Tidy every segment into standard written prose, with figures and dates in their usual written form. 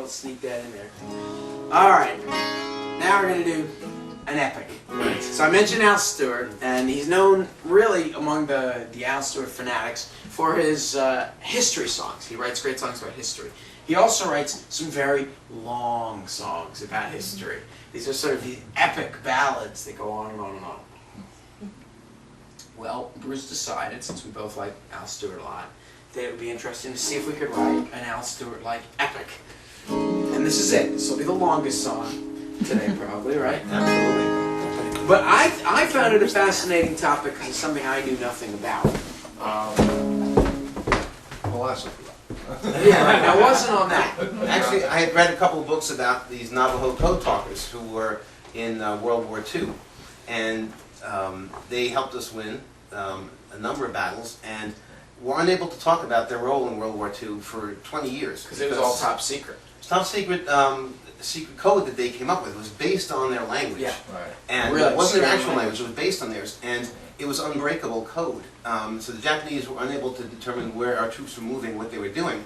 to sneak that in there. Alright, now we're going to do an epic. So I mentioned Al Stewart, and he's known really among the Al Stewart fanatics for his history songs. He writes great songs about history. He also writes some very long songs about history. These are sort of these epic ballads that go on and on and on. Well, Bruce decided, since we both like Al Stewart a lot, that it would be interesting to see if we could write an Al Stewart-like epic. And this is it. This will be the longest song today, probably, right? Absolutely. But I found it a fascinating topic because it's something I knew nothing about. Philosophy. Yeah, right. Now, it wasn't on that. Actually, I had read a couple of books about these Navajo Code Talkers who were in World War II. And they helped us win a number of battles, and were unable to talk about their role in World War II for 20 years. Because it was all top secret. Top secret, secret code that they came up with was based on their language. Yeah. Right. And Really? it wasn't their actual language, it was based on theirs. And it was unbreakable code. So the Japanese were unable to determine where our troops were moving, what they were doing,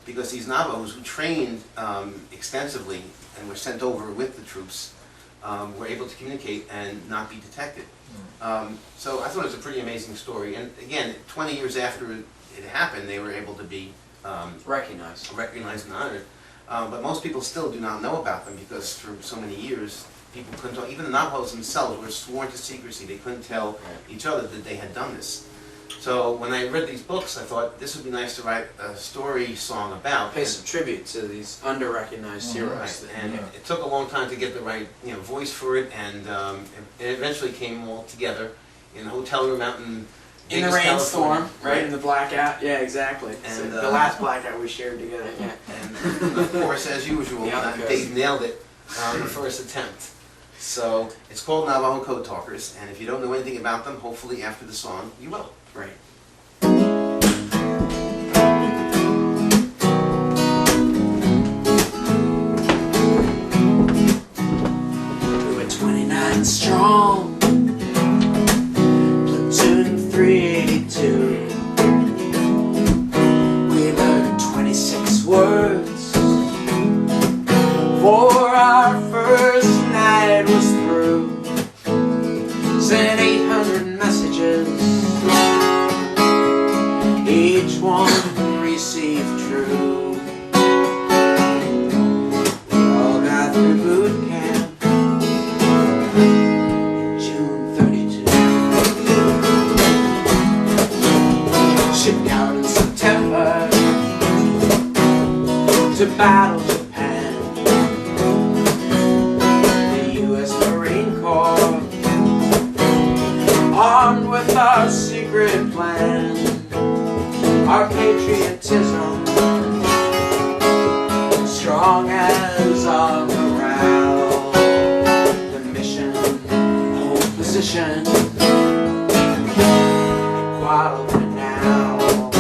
because these Navajos who trained extensively and were sent over with the troops were able to communicate and not be detected. So I thought it was a pretty amazing story. And again, 20 years after it happened, they were able to be Recognized. recognized and honored. But most people still do not know about them because for so many years, people couldn't tell, even the Navajos themselves were sworn to secrecy. They couldn't tell each other that they had done this. So when I read these books, I thought this would be nice to write a story song about. Pay some tribute to these under-recognized heroes. Right. And it took a long time to get the right voice for it, and it eventually came all together in a hotel room out in In the Vegas, rainstorm, California. right? In the blackout. Yeah, exactly. And, So the last blackout we shared together. Yeah. And of course, as usual, The other they goes. nailed it on the first attempt. So it's called Navajo Code Talkers, and if you don't know anything about them, hopefully after the song, you will. Right. We were 29 strong, platoon 382. We learned 26 words for our first night was through. Sent 800 messages, each one received true. We all got through boot camp in June 32. Shipped out in September to battle Japan. The U.S. Marine Corps, armed with our secret plan, our patriotism, strong as our morale. The mission, hold position, Guadalcanal.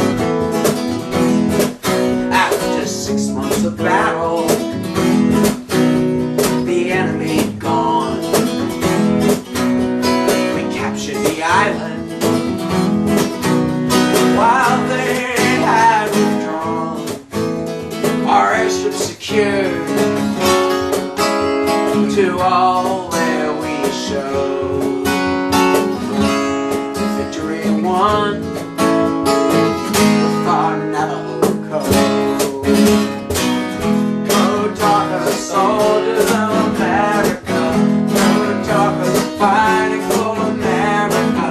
After 6 months of battle, the enemy gone. We captured the island while they had withdrawn. Our airstrip secured, to all where we showed the victory won with our Navajo Code. Code Talkers, soldiers of America. Code Talkers, fighting for America.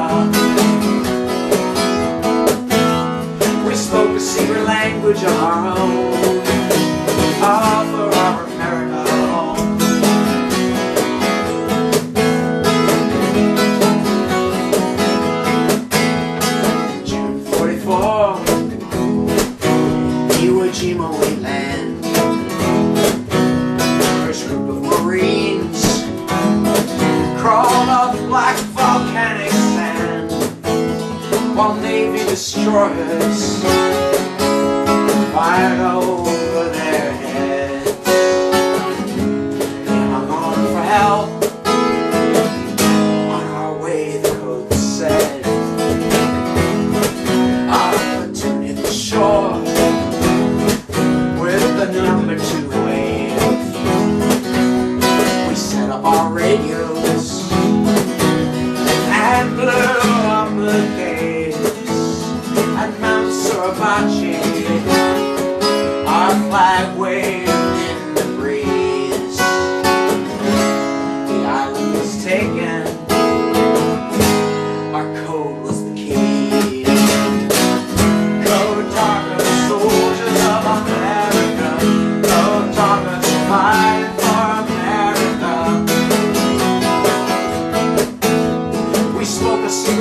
We spoke a secret language of our own, all for our America home. June 44, Iwo Jima we land. First group of Marines crawled up black volcanic sand, while Navy destroyers fired over their heads. They hung on for help. On our way, the code said, our platoon hit the shore with the number 2 wave.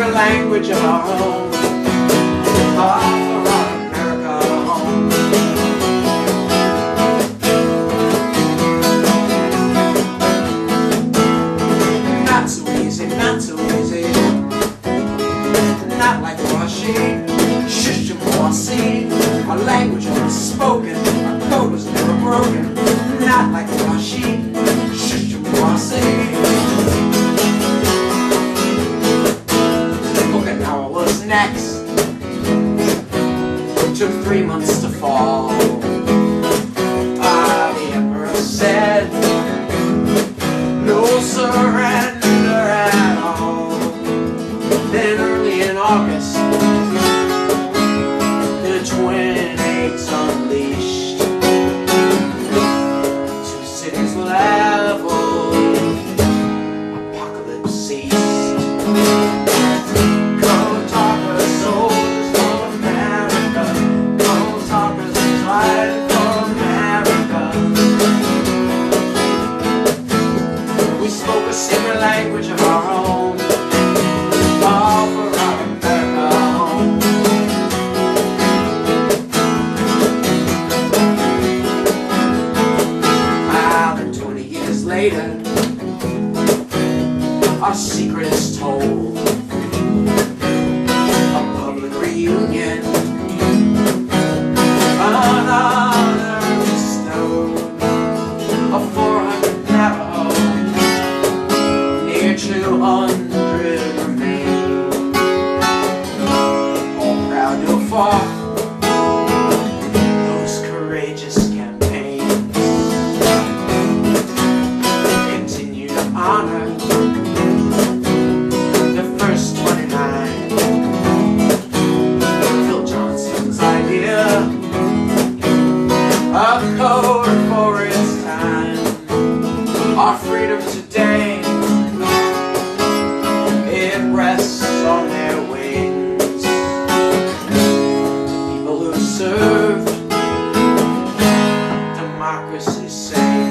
secret language of our own. All for our America home. Not so easy, not so easy. Not like Washington. See, our language was spoken, our code was never broken. Not like Washington, okay, now what's next? Took 3 months to fall. The emperor said, no surrender at all. Then early in August, twin eggs unleashed, 2 cities leveled, apocalypse ceased. Code talkers, soldiers for America. Code talkers fighting for America. We spoke a secret language of our own, all for our America home. Later, our secret is told. A public reunion, an honor bestowed. A 400 Navajo, near 200 remain. All proud to have fought those courageous campaigns. Honor the first 29. Phil Johnson's idea, a code for its time. Our freedom today, it rests on their wings. The people who served democracy sings.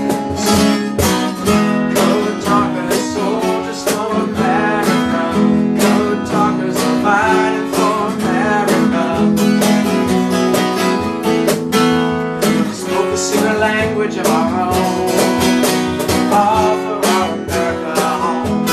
Fighting for America. Spoke a secret language of our own, all for our America home.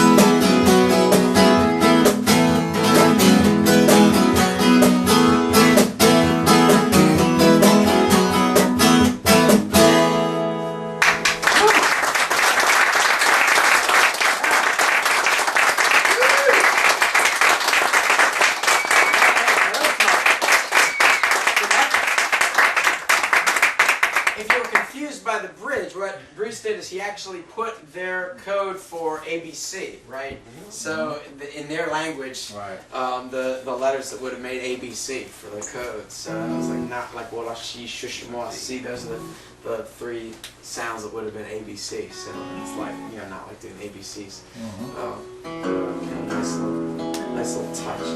If you're confused by the bridge, what Bruce did is he actually put their code for ABC, right? So in their language, the letters that would have made ABC for the code. So it was like not like Wolashi, Shushimoa. See, those are the 3 sounds that would have been ABC. So it's like, you know, not like doing ABCs. Nice little touch.